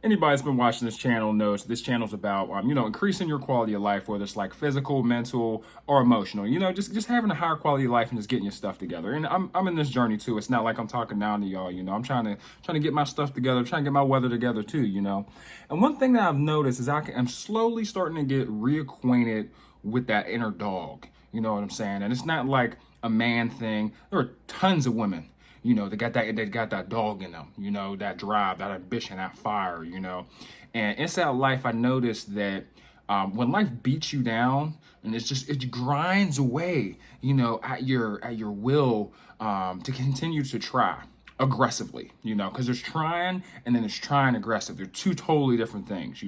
anybody that's been watching this channel knows this channel's about, increasing your quality of life, whether it's like physical, mental, or emotional. Just having a higher quality of life and just getting your stuff together. And I'm in this journey too. It's not like I'm talking down to y'all. I'm trying to get my stuff together, trying to get my weather together too. And one thing that I've noticed is I'm slowly starting to get reacquainted with that inner dog. You know what I'm saying? And it's not like a man thing. There are tons of women, they got that dog in them, that drive, that ambition, that fire, And inside life, I noticed that when life beats you down and it grinds away, at your will to continue to try aggressively, because there's trying and then there's trying aggressive. They're two totally different things.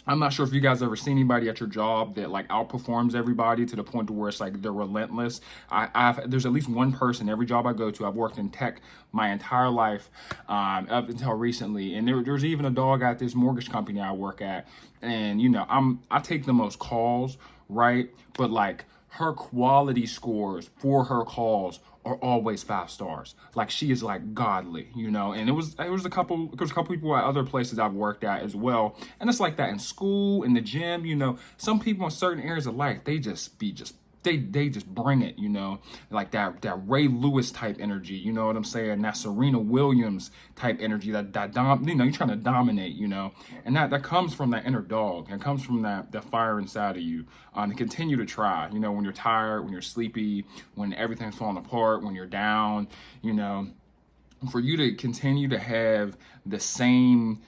I'm not sure if you guys ever seen anybody at your job that like outperforms everybody to the point to where it's like they're relentless. There's at least one person every job I go to. I've worked in tech my entire life up until recently, and there's even a dog at this mortgage company I work at, and I take the most calls, right? But like her quality scores for her calls are always 5 stars. Like she is like godly, And it was a couple people at other places I've worked at as well. And it's like that in school, in the gym, Some people in certain areas of life, they just bring it, like that Ray Lewis type energy, you know what I'm saying? That Serena Williams type energy, you're trying to dominate, and that comes from that inner dog. It comes from that fire inside of you, to continue to try, when you're tired, when you're sleepy, when everything's falling apart, when you're down, for you to continue to have the same,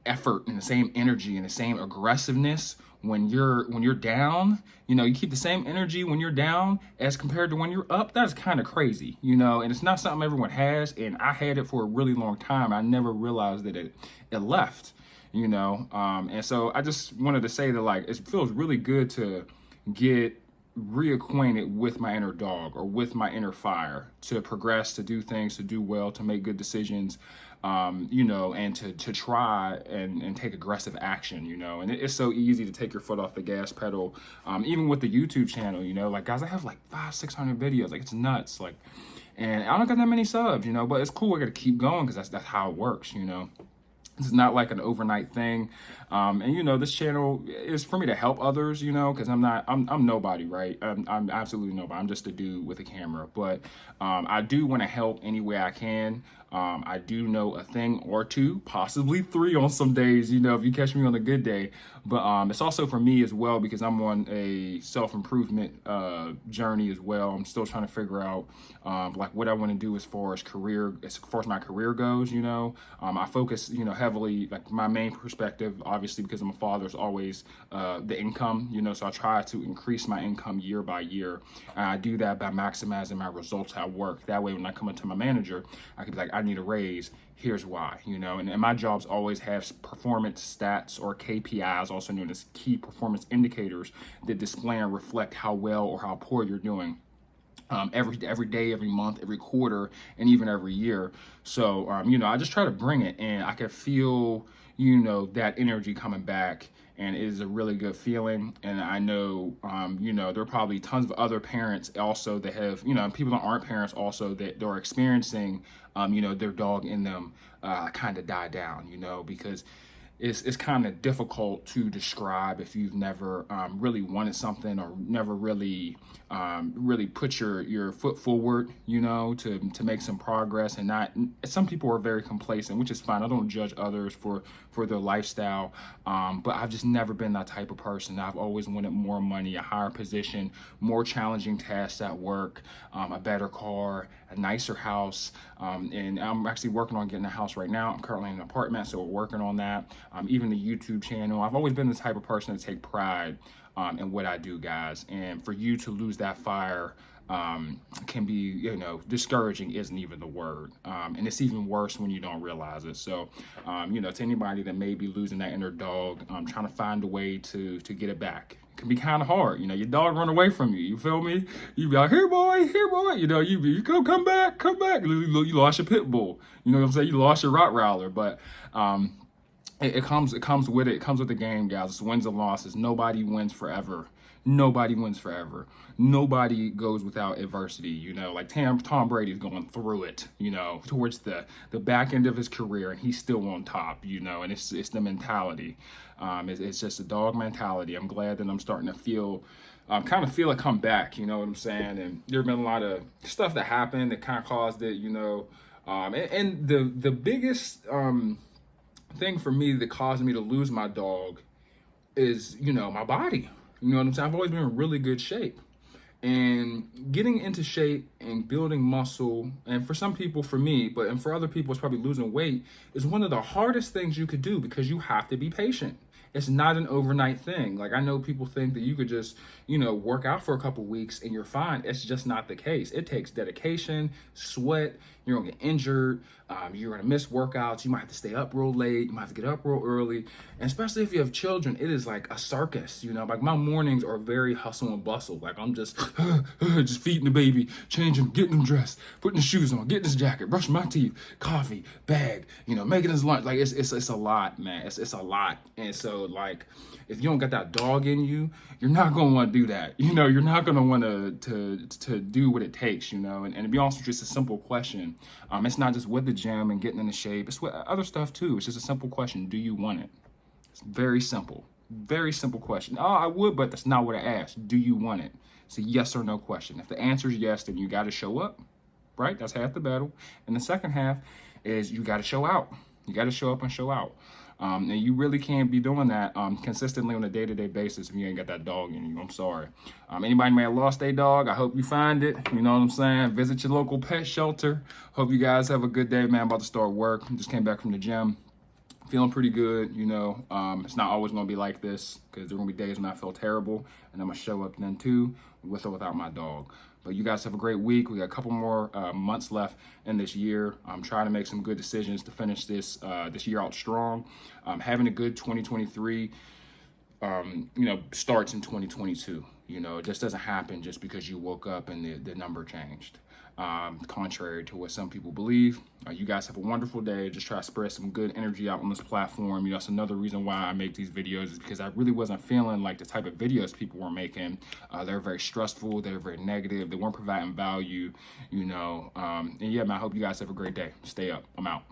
effort and the same energy and the same aggressiveness when you're down. You keep the same energy when you're down as compared to when you're up. That's kind of crazy, and it's not something everyone has, and I had it for a really long time. I never realized that it left, and so I just wanted to say that like it feels really good to get reacquainted with my inner dog or with my inner fire, to progress, to do things, to do well, to make good decisions, and to try and take aggressive action, and it's so easy to take your foot off the gas pedal, even with the YouTube channel, like guys, I have like 500-600 videos, like it's nuts, like, and I don't got that many subs, but it's cool. I got to keep going because that's how it works, This is not like an overnight thing. And this channel is for me to help others, because I'm nobody, right? I'm absolutely nobody. I'm just a dude with a camera. But I do want to help any way I can. I do know a thing or two, possibly 3 on some days, if you catch me on a good day. But it's also for me as well, because I'm on a self-improvement journey as well. I'm still trying to figure out like what I want to do as far as my career goes, I focus, heavily, like my main perspective, obviously, because I'm a father, is always the income, so I try to increase my income year by year. And I do that by maximizing my results at work. That way, when I come into my manager, I can be like, I need a raise. Here's why, and my jobs always have performance stats, or KPIs, also known as key performance indicators, that display and reflect how well or how poor you're doing. Every day, every month, every quarter, and even every year. So, I just try to bring it, and I can feel, that energy coming back, and it is a really good feeling. And I know, there are probably tons of other parents also that have, people that aren't parents also that are experiencing, their dog in them kind of die down, because it's kind of difficult to describe if you've never really wanted something, or never really put your foot forward, to make some progress. And not, some people are very complacent, which is fine. I don't judge others for their lifestyle, but I've just never been that type of person. I've always wanted more money, a higher position, more challenging tasks at work, a better car, a nicer house, and I'm actually working on getting a house right now. I'm currently in an apartment, so we're working on that. Even the YouTube channel, I've always been the type of person to take pride in what I do, guys. And for you to lose that fire can be, discouraging isn't even the word. And it's even worse when you don't realize it. So, to anybody that may be losing that inner dog, trying to find a way to get it back. It can be kind of hard. Your dog run away from you. You feel me? You be like, here boy. You come back. You lost your pit bull. You know what I'm saying? You lost your Rottweiler. But it comes with it. It comes with the game, guys. It's wins and losses. Nobody wins forever. Nobody wins forever. Nobody goes without adversity. You know, like Tom Brady's going through it. You know, towards the back end of his career, and he's still on top. You know, and it's the mentality. It's just a dog mentality. I'm glad that I'm starting to feel. Kind of feel it come back, you know what I'm saying? And there have been a lot of stuff that happened that kind of caused it, you know. And the biggest thing for me that caused me to lose my dog is, you know, my body. You know what I'm saying? I've always been in really good shape. And getting into shape and building muscle, and for some people, for me, and for other people, it's probably losing weight, is one of the hardest things you could do because you have to be patient. It's not an overnight thing. Like, I know people think that you could just, you know, work out for a couple weeks and you're fine. It's just not the case. It takes dedication, sweat. You're gonna get injured. You're gonna miss workouts. You might have to stay up real late. You might have to get up real early. And especially if you have children, it is like a circus. You know, like my mornings are very hustle and bustle. Like I'm just feeding the baby, changing, getting him dressed, putting his shoes on, getting his jacket, brushing my teeth, coffee, bag. You know, making his lunch. Like it's a lot, man. It's a lot. And so like, if you don't got that dog in you, you're not gonna want to do that. You know, you're not gonna want to do what it takes. You know, and to be honest with you, it's a simple question. It's not just with the gym and getting into shape. It's with other stuff too. It's just a simple question. Do you want it? It's very simple. Very simple question. Oh, I would, but that's not what I asked. Do you want it? It's a yes or no question. If the answer is yes, then you got to show up, right? That's half the battle. And the second half is you got to show out. You got to show up and show out. And you really can't be doing that consistently on a day-to-day basis if you ain't got that dog in you. I'm sorry. Anybody may have lost their dog, I hope you find it. You know what I'm saying? Visit your local pet shelter. Hope you guys have a good day, man. I'm about to start work. Just came back from the gym. Feeling pretty good, you know. It's not always going to be like this because there are going to be days when I feel terrible, and I'm going to show up then too, with or without my dog. But you guys have a great week. We got a couple more months left in this year. I'm trying to make some good decisions to finish this year out strong. Having a good 2023, you know, starts in 2022. You know, it just doesn't happen just because you woke up and the number changed. Contrary to what some people believe. You guys have a wonderful day. Just try to spread some good energy out on this platform. You know, that's another reason why I make these videos is because I really wasn't feeling like the type of videos people were making. They're very stressful. They're very negative. They weren't providing value, you know. And yeah, man, I hope you guys have a great day. Stay up. I'm out.